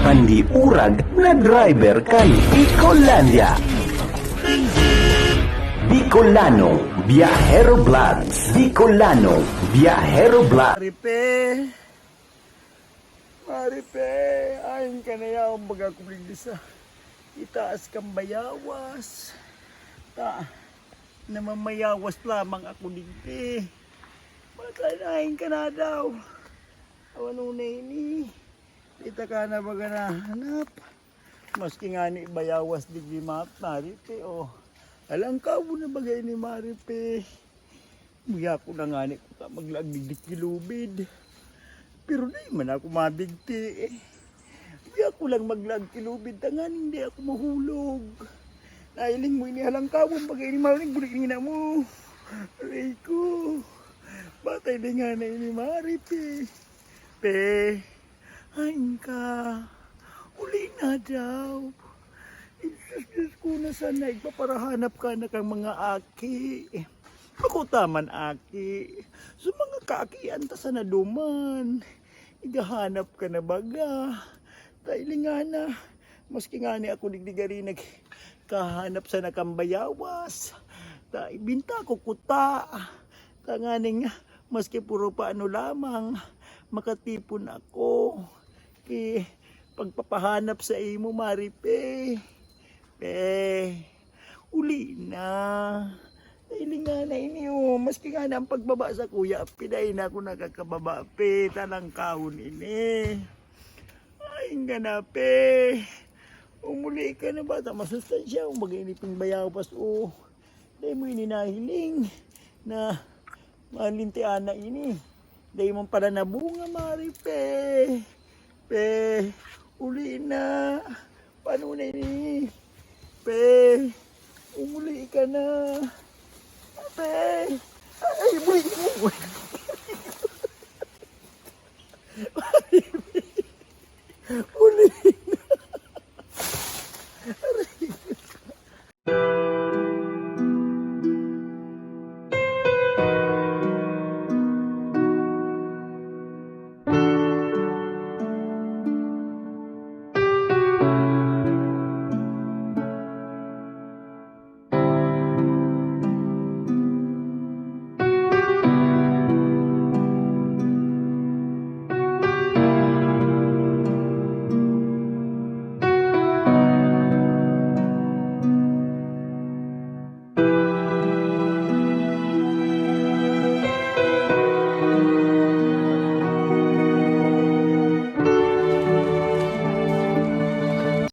pandi urag na driver kan Bicolandia. Bicolano Viajero Vlogs. Bicolano Viajero Vlogs. Maripe, ayon ka na yaong baga kumigisa. Itaas kang bayawas. Namamayawas lamang ako digti. Matanahin ka na daw. Ano na ini? Kita ka na baga nahanap. Maski nga ni bayawas digti Maripe, oh. Alang ka mo na bagay ni Maripe. Buya ko na nga ni maglagdigit kilubid. Pero di man ako mabigti eh. Buya ko lang maglagkilubid tangan, hindi ako mahulog. Nailing mo inihalang ka mo bagay ni Maripe, bulik nina mo. Aray ko. Batay di nga na ini Maripe. Hain ka. Uli na daw. Diyos ko na sana ipaparahanap ka na kang mga aki. Ako taman aki. Sa mga kaakian ta sana duman. Igahanap ka na baga. Tailing nga na. Maski nga ni ako digdigari nagkahanap sana kang bayawas. Binta ko kuta. Tanganing maski puro paano lamang. Makatipon ako. Pagpapahanap sa imo Maripe. Uli na. Dahil nga na inyo. Maski nga na ang pagbaba sa kuya, piday na ako nakakababa. Talang kahon ini. Ay nga na umuli ka na ba? Masustansya. Mag-iniping bayawas o. Dahil mo ininahiling na malintian na ini. Dahil mo pala nabunga Maripe. Uli na. Paano na ini? Umuli ka na.